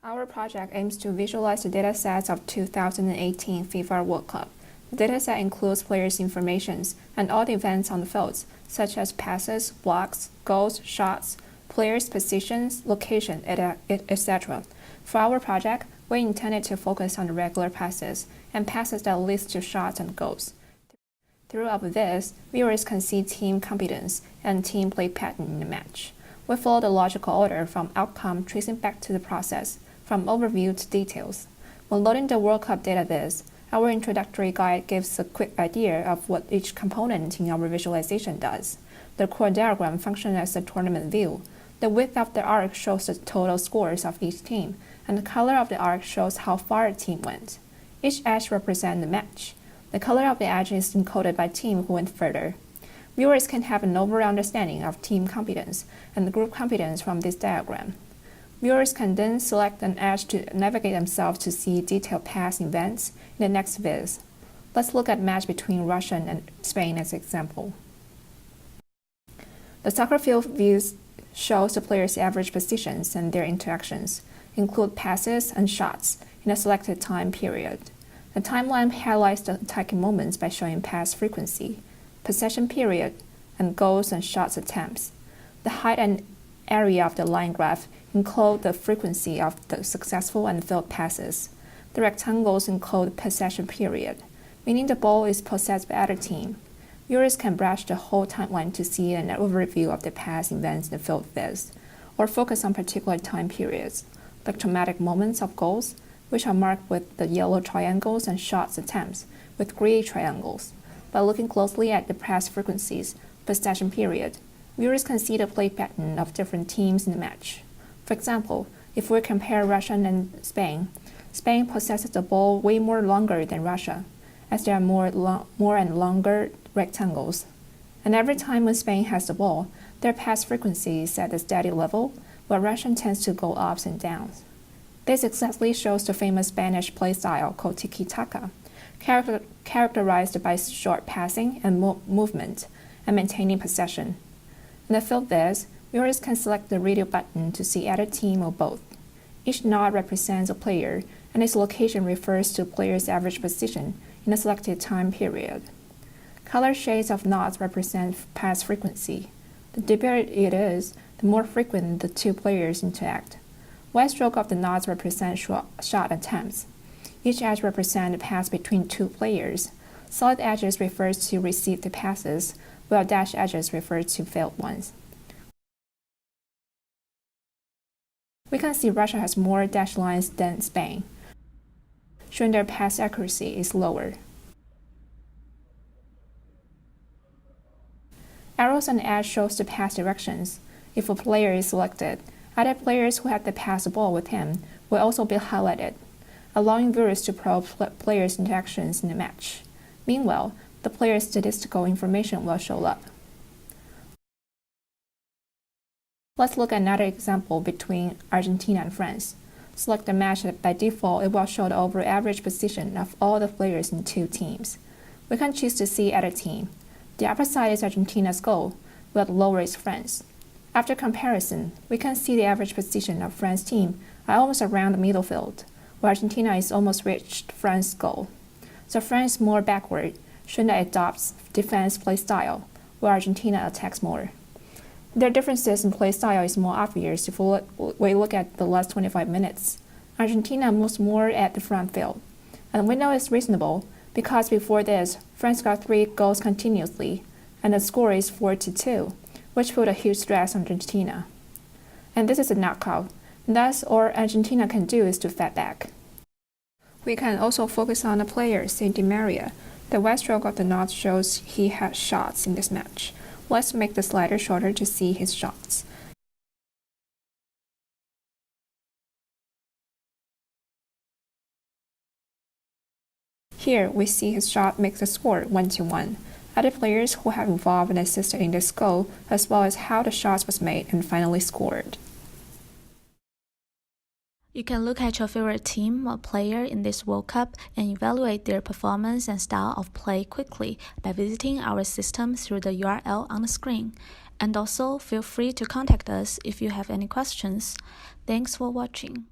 Our project aims to visualize the datasets of 2018 FIFA World Cup. The dataset includes players' information and all the events on the fields, such as passes, blocks, goals, shots, players' positions, location, etc. For our project, we intended to focus on the regular passes and passes that lead to shots and goals. Throughout this, viewers can see team competence and team play pattern in the match. We follow the logical order from outcome tracing back to the process, from overview to details. When loading the World Cup database, our introductory guide gives a quick idea of what each component in our visualization does. The core diagram functions as a tournament view. The width of the arc shows the total scores of each team, and the color of the arc shows how far a team went. Each edge represents the match. The color of the edge is encoded by team who went further. Viewers can have an overall understanding of team competence and group competence from this diagram. Viewers can then select an edge to navigate themselves to see detailed past events in the next viz. Let's look at match between Russia and Spain as an example. The soccer field views shows the players' average positions and their interactions, include passes and shots in a selected time period. The timeline highlights the attacking moments by showing pass frequency, possession period, and goals and shots attempts. The height and area of the line graph encode the frequency of the successful and failed passes. The rectangles encode possession period, meaning the ball is possessed by either team. Viewers can brush the whole timeline to see an overview of the past events in the field viz, or focus on particular time periods, like traumatic moments of goals, which are marked with the yellow triangles, and shots attempts with gray triangles. By looking closely at the pass frequencies, possession period, viewers can see the play pattern of different teams in the match. For example, if we compare Russia and Spain, Spain possesses the ball way more longer than Russia, as there are more and longer rectangles. And every time when Spain has the ball, their pass frequency is at a steady level, while Russia tends to go ups and downs. This exactly shows the famous Spanish play style called tiki-taka, characterized by short passing and movement and maintaining possession. In the field viz, viewers can select the radio button to see either team or both. Each node represents a player, and its location refers to the player's average position in a selected time period. Color shades of nodes represent pass frequency. The deeper it is, the more frequent the two players interact. White stroke of the nodes represent shot attempts. Each edge represents a pass between two players. Solid edges refer to received passes, while dashed edges refer to failed ones. We can see Russia has more dashed lines than Spain, showing their pass accuracy is lower. Arrows on the edge shows the pass directions. If a player is selected, other players who have to pass the ball with him will also be highlighted, allowing viewers to probe players' interactions in the match. Meanwhile, the player's statistical information will show up. Let's look at another example between Argentina and France. Select the match by default, it will show the overall average position of all the players in two teams. We can choose to see either team. The upper side is Argentina's goal, while the lower is France. After comparison, we can see the average position of France's team are almost around the middle field, while Argentina is almost reached France's goal. So France is more backward, showing that it adopts defense play style, while Argentina attacks more. Their differences in play style is more obvious if we look at the last 25 minutes. Argentina moves more at the front field, and we know it's reasonable because before this, France got 3 goals continuously, and the score is 4-2, which put a huge stress on Argentina. And this is a knockout. Thus, all Argentina can do is to fight back. We can also focus on the player, say Di Maria. The white stroke of the knot shows he has shots in this match. Let's make the slider shorter to see his shots. Here, we see his shot makes the score 1-1. Other players who have involved and assisted in this goal, as well as how the shot was made and finally scored. You can look at your favorite team or player in this World Cup and evaluate their performance and style of play quickly by visiting our system through the URL on the screen. And also, feel free to contact us if you have any questions. Thanks for watching.